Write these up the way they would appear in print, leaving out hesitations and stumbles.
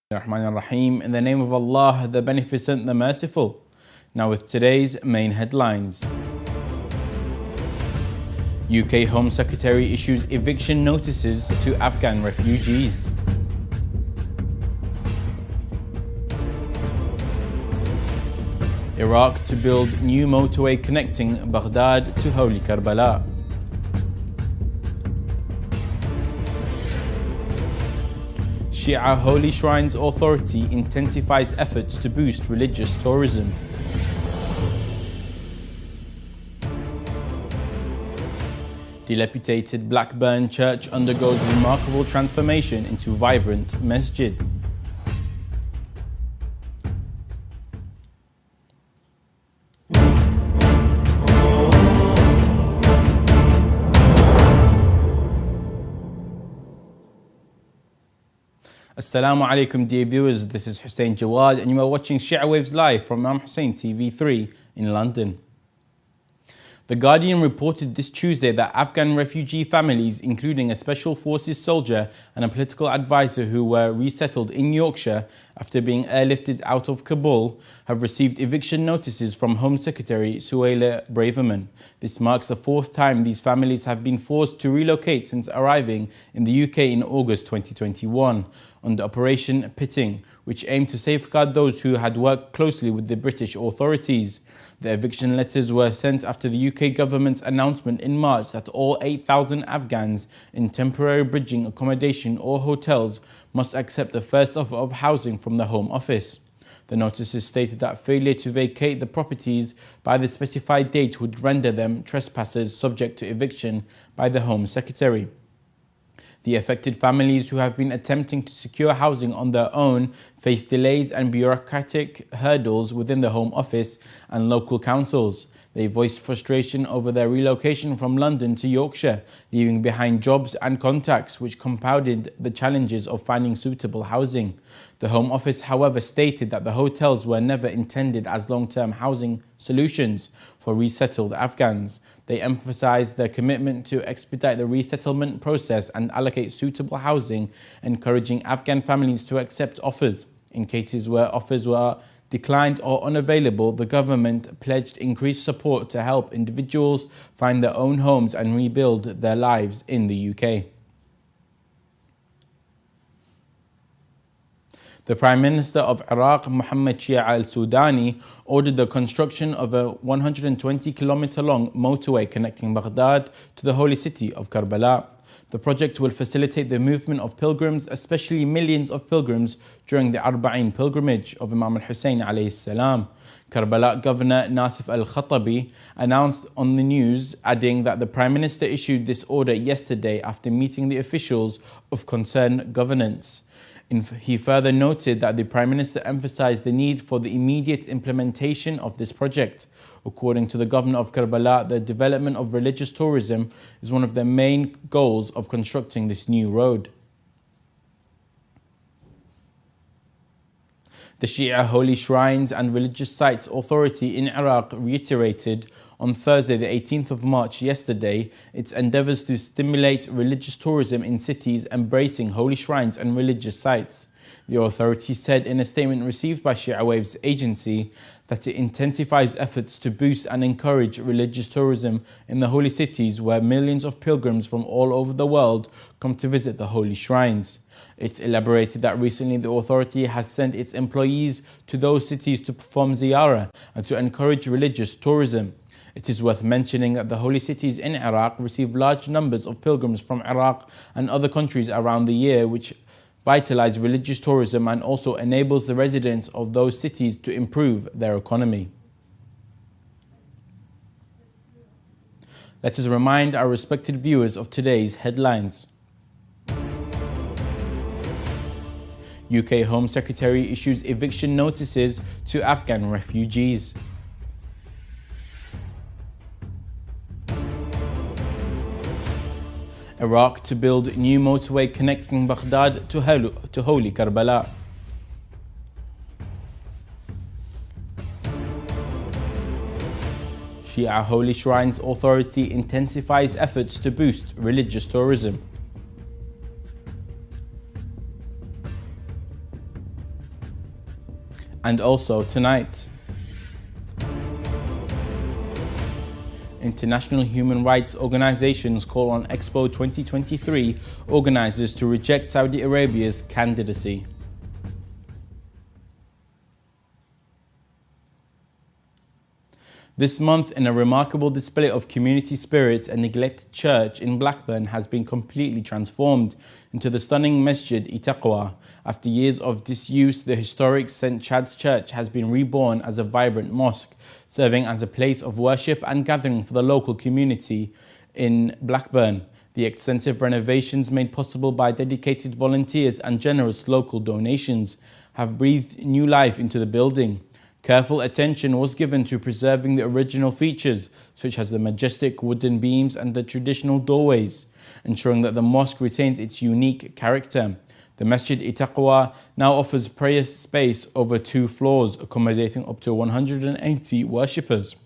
Rahim. In the name of Allah, the Beneficent, the Merciful. Now with today's main headlines. UK Home Secretary issues eviction notices to Afghan refugees. Iraq to build new motorway connecting Baghdad to Holy Karbala. Shia Holy Shrines Authority intensifies efforts to boost religious tourism. Dilapidated Blackburn Church undergoes remarkable transformation into vibrant masjid. Assalamu alaikum dear viewers, this is Hussein Jawad and you are watching Shia Waves live from Imam Hussein TV 3 in London. The Guardian reported this Tuesday that Afghan refugee families, including a Special Forces soldier and a political advisor who were resettled in Yorkshire after being airlifted out of Kabul, have received eviction notices from Home Secretary Suella Braverman. This marks the fourth time these families have been forced to relocate since arriving in the UK in August 2021 under Operation Pitting, which aimed to safeguard those who had worked closely with the British authorities. The eviction letters were sent after the UK government's announcement in March that all 8,000 Afghans in temporary bridging accommodation or hotels must accept the first offer of housing from the Home Office. The notices stated that failure to vacate the properties by the specified date would render them trespassers subject to eviction by the Home Secretary. The affected families who have been attempting to secure housing on their own face delays and bureaucratic hurdles within the Home Office and local councils. They voiced frustration over their relocation from London to Yorkshire, leaving behind jobs and contacts which compounded the challenges of finding suitable housing. The Home Office, however, stated that the hotels were never intended as long-term housing solutions for resettled Afghans. They emphasised their commitment to expedite the resettlement process and allocate suitable housing, encouraging Afghan families to accept offers. In cases where offers were declined or unavailable, the government pledged increased support to help individuals find their own homes and rebuild their lives in the UK. The Prime Minister of Iraq, Mohammed Shia al-Sudani, ordered the construction of a 120-kilometer-long motorway connecting Baghdad to the holy city of Karbala. The project will facilitate the movement of pilgrims, especially millions of pilgrims during the Arba'in pilgrimage of Imam Hussein alayhi salam. Karbala Governor Nasif al-Khattabi announced on the news, adding that the Prime Minister issued this order yesterday after meeting the officials of concerned governance. He further noted that the Prime Minister emphasised the need for the immediate implementation of this project. According to the Governor of Karbala, the development of religious tourism is one of the main goals of constructing this new road. The Shia Holy Shrines and Religious Sites Authority in Iraq reiterated on Thursday, the 18th of March, yesterday, its endeavours to stimulate religious tourism in cities embracing holy shrines and religious sites. The authority said in a statement received by Shia Waves agency that it intensifies efforts to boost and encourage religious tourism in the holy cities where millions of pilgrims from all over the world come to visit the holy shrines. It elaborated that recently the authority has sent its employees to those cities to perform ziyarah and to encourage religious tourism. It is worth mentioning that the holy cities in Iraq receive large numbers of pilgrims from Iraq and other countries around the year, which vitalize religious tourism and also enables the residents of those cities to improve their economy. Let us remind our respected viewers of today's headlines. UK Home Secretary issues eviction notices to Afghan refugees. Iraq to build new motorway connecting Baghdad to Holy Karbala. Shia Holy Shrines Authority intensifies efforts to boost religious tourism. And also tonight, international human rights organizations call on Expo 2023 organizers to reject Saudi Arabia's candidacy. This month, in a remarkable display of community spirit, a neglected church in Blackburn has been completely transformed into the stunning Masjid-e-Taqwa. After years of disuse, the historic St. Chad's Church has been reborn as a vibrant mosque, serving as a place of worship and gathering for the local community in Blackburn. The extensive renovations, made possible by dedicated volunteers and generous local donations, have breathed new life into the building. Careful attention was given to preserving the original features, such as the majestic wooden beams and the traditional doorways, ensuring that the mosque retains its unique character. The Masjid-e-Taqwa now offers prayer space over 2 floors, accommodating up to 180 worshippers.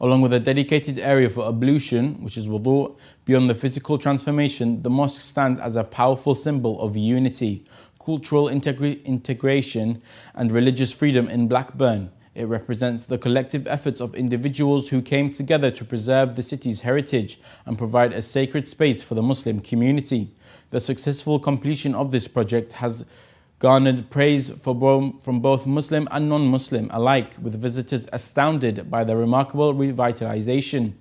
Along with a dedicated area for ablution, which is wudu. Beyond the physical transformation, the mosque stands as a powerful symbol of unity, cultural integration and religious freedom in Blackburn. It represents the collective efforts of individuals who came together to preserve the city's heritage and provide a sacred space for the Muslim community. The successful completion of this project has garnered praise from both Muslim and non-Muslim alike, with visitors astounded by the remarkable revitalization.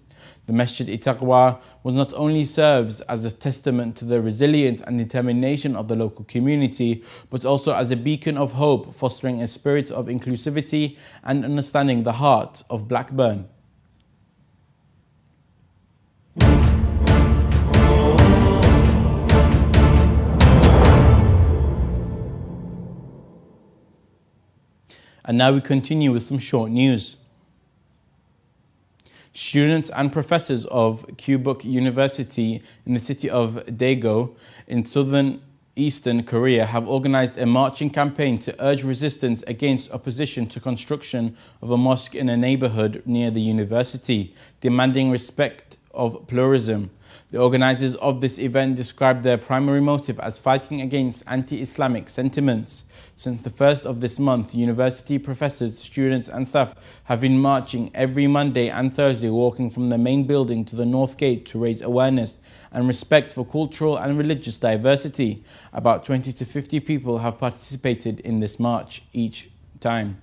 The Masjid-e-Taqwa not only serves as a testament to the resilience and determination of the local community, but also as a beacon of hope, fostering a spirit of inclusivity and understanding the heart of Blackburn. And now we continue with some short news. Students and professors of Kyubuk University in the city of Daegu in southeastern Korea have organized a marching campaign to urge resistance against opposition to construction of a mosque in a neighborhood near the university, demanding respect of pluralism. The organizers of this event described their primary motive as fighting against anti-Islamic sentiments. Since the 1st of this month, university professors, students and staff have been marching every Monday and Thursday, walking from the main building to the North Gate to raise awareness and respect for cultural and religious diversity. About 20 to 50 people have participated in this march each time.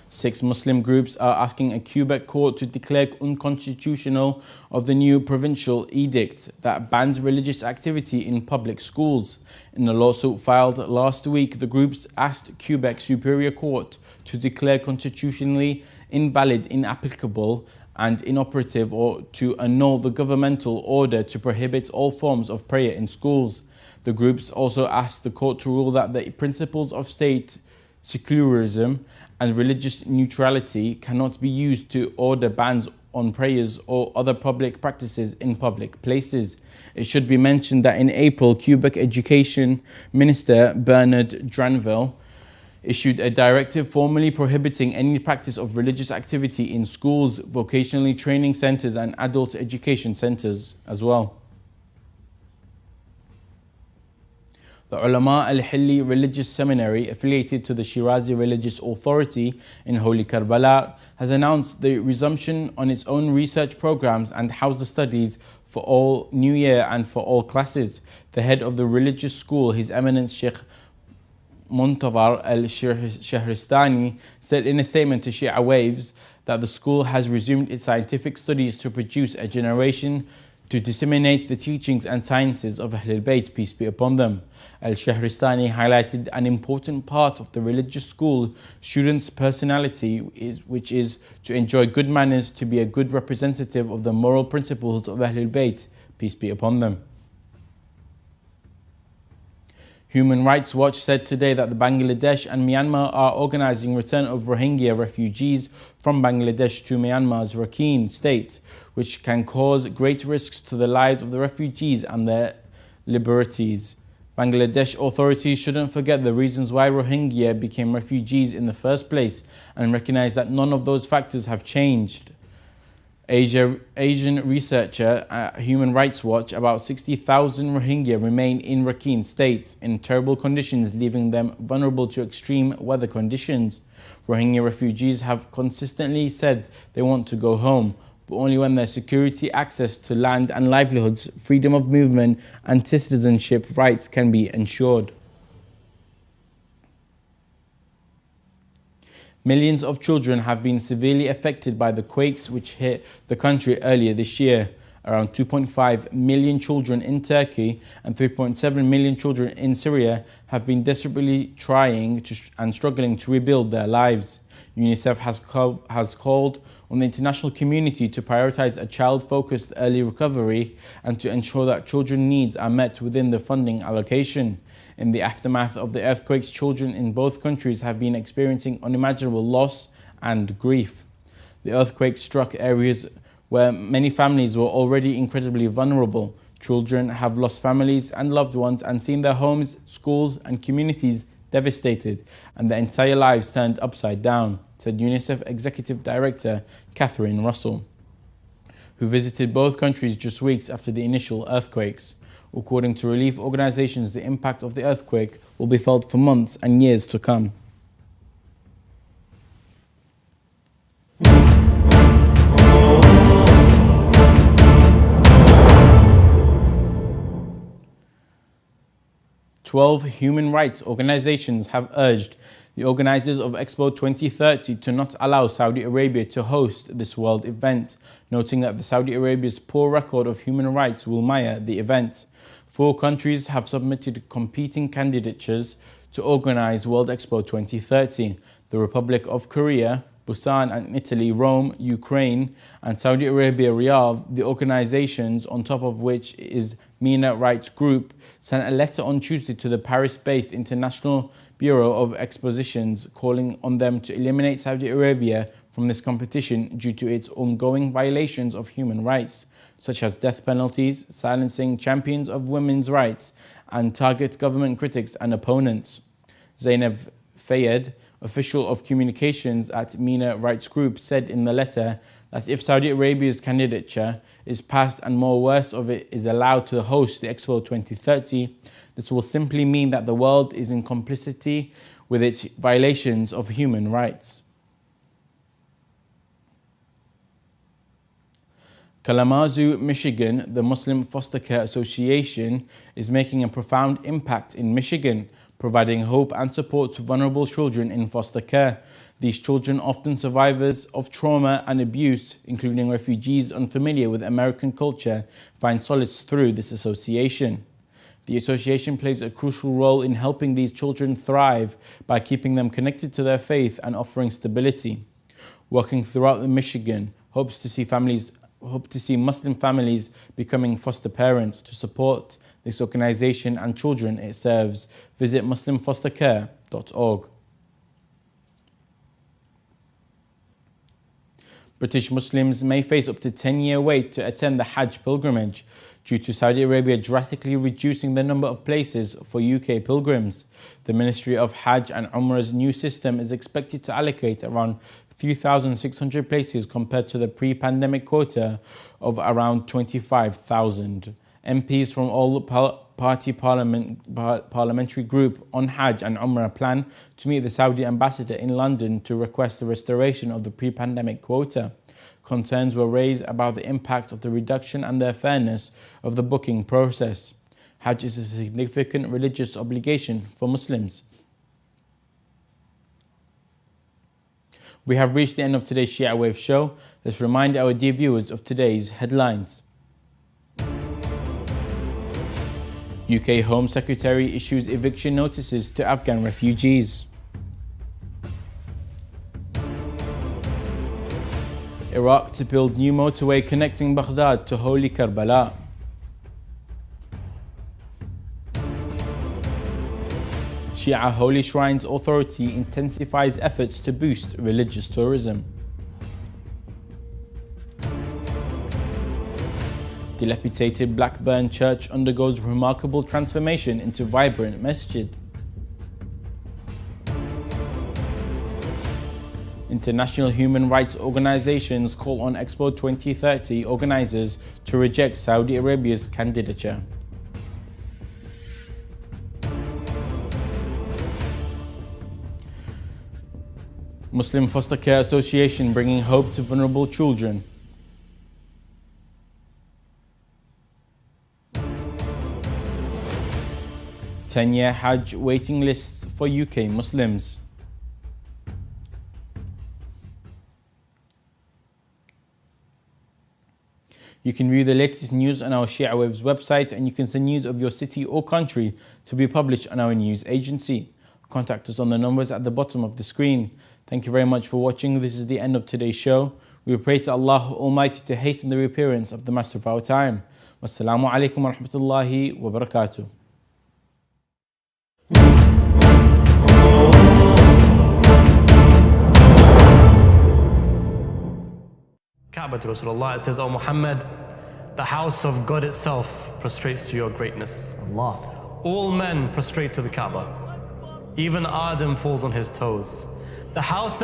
6 Muslim groups are asking a Quebec court to declare unconstitutional of the new provincial edict that bans religious activity in public schools. In a lawsuit filed last week, the groups asked Quebec Superior Court to declare constitutionally invalid, inapplicable and inoperative, or to annul the governmental order to prohibit all forms of prayer in schools. The groups also asked the court to rule that the principles of state secularism and religious neutrality cannot be used to order bans on prayers or other public practices in public places. It should be mentioned that in April, Quebec Education Minister Bernard Dranville issued a directive formally prohibiting any practice of religious activity in schools, vocationally training centres and adult education centres as well. The Ulama Al-Hilli Religious Seminary, affiliated to the Shirazi Religious Authority in Holy Karbala, has announced the resumption on its own research programs and house studies for all New Year and for all classes. The head of the religious school, His Eminence Sheikh Muntazar Al-Shahristani, said in a statement to Shia Waves that the school has resumed its scientific studies to produce a generation to disseminate the teachings and sciences of Ahlul Bayt, peace be upon them. Al-Shahristani highlighted an important part of the religious school students' personality, which is to enjoy good manners, to be a good representative of the moral principles of Ahlul Bayt, peace be upon them. Human Rights Watch said today that the Bangladesh and Myanmar are organizing return of Rohingya refugees from Bangladesh to Myanmar's Rakhine state, which can cause great risks to the lives of the refugees and their liberties. Bangladesh authorities shouldn't forget the reasons why Rohingya became refugees in the first place and recognize that none of those factors have changed. Asian researcher at Human Rights Watch, about 60,000 Rohingya remain in Rakhine State in terrible conditions, leaving them vulnerable to extreme weather conditions. Rohingya refugees have consistently said they want to go home, but only when their security, access to land and livelihoods, freedom of movement and citizenship rights can be ensured. Millions of children have been severely affected by the quakes which hit the country earlier this year. Around 2.5 million children in Turkey and 3.7 million children in Syria have been desperately trying and struggling to rebuild their lives. UNICEF has called on the international community to prioritize a child-focused early recovery and to ensure that children's needs are met within the funding allocation. In the aftermath of the earthquakes, children in both countries have been experiencing unimaginable loss and grief. The earthquake struck areas where many families were already incredibly vulnerable. Children have lost families and loved ones and seen their homes, schools and communities devastated and their entire lives turned upside down, said UNICEF Executive Director Catherine Russell, who visited both countries just weeks after the initial earthquakes. According to relief organizations, the impact of the earthquake will be felt for months and years to come. Twelve human rights organizations have urged the organizers of Expo 2030 to not allow Saudi Arabia to host this world event, noting that Saudi Arabia's poor record of human rights will mar the event. 4 countries have submitted competing candidatures to organize World Expo 2030: the Republic of Korea, Busan and Italy, Rome, Ukraine, and Saudi Arabia, Riyadh. The organizations, on top of which is MENA Rights Group, sent a letter on Tuesday to the Paris-based International Bureau of Expositions, calling on them to eliminate Saudi Arabia from this competition due to its ongoing violations of human rights, such as death penalties, silencing champions of women's rights, and target government critics and opponents. Zainab Fayed, official of communications at MENA Rights Group, said in the letter that if Saudi Arabia's candidature is passed and more worse of it is allowed to host the Expo 2030, this will simply mean that the world is in complicity with its violations of human rights. Kalamazoo, Michigan, the Muslim Foster Care Association is making a profound impact in Michigan, providing hope and support to vulnerable children in foster care. These children, often survivors of trauma and abuse, including refugees unfamiliar with American culture, find solace through this association. The association plays a crucial role in helping these children thrive by keeping them connected to their faith and offering stability. Working throughout Michigan, hopes to see Muslim families becoming foster parents. To support this organization and children it serves, visit muslimfostercare.org. British Muslims may face up to 10-year wait to attend the Hajj pilgrimage due to Saudi Arabia drastically reducing the number of places for UK pilgrims. The Ministry of Hajj and Umrah's new system is expected to allocate around 3,600 places compared to the pre-pandemic quota of around 25,000. MPs from all party parliamentary group on Hajj and Umrah plan to meet the Saudi ambassador in London to request the restoration of the pre-pandemic quota. Concerns were raised about the impact of the reduction and the fairness of the booking process. Hajj is a significant religious obligation for Muslims. We have reached the end of today's Shia Waves show. Let's remind our dear viewers of today's headlines. UK Home Secretary issues eviction notices to Afghan refugees. Iraq to build new motorway connecting Baghdad to Holy Karbala. Shia Holy Shrines Authority intensifies efforts to boost religious tourism. Dilapidated Blackburn Church undergoes remarkable transformation into vibrant masjid. International human rights organizations call on Expo 2030 organizers to reject Saudi Arabia's candidature. Muslim Foster Care Association bringing hope to vulnerable children. Ten-year Hajj waiting lists for UK Muslims. You can view the latest news on our Shia Waves website, and you can send news of your city or country to be published on our news agency. Contact us on the numbers at the bottom of the screen. Thank you very much for watching. This is the end of today's show. We pray to Allah Almighty to hasten the reappearance of the Master of our time. Wassalamu alaikum wa rahmatullahi wa barakatuh. Kaaba to Rasulullah, it says, "O Muhammad, the house of God itself prostrates to your greatness. Allah. All men prostrate to the Kaaba. Even Adam falls on his toes. The house that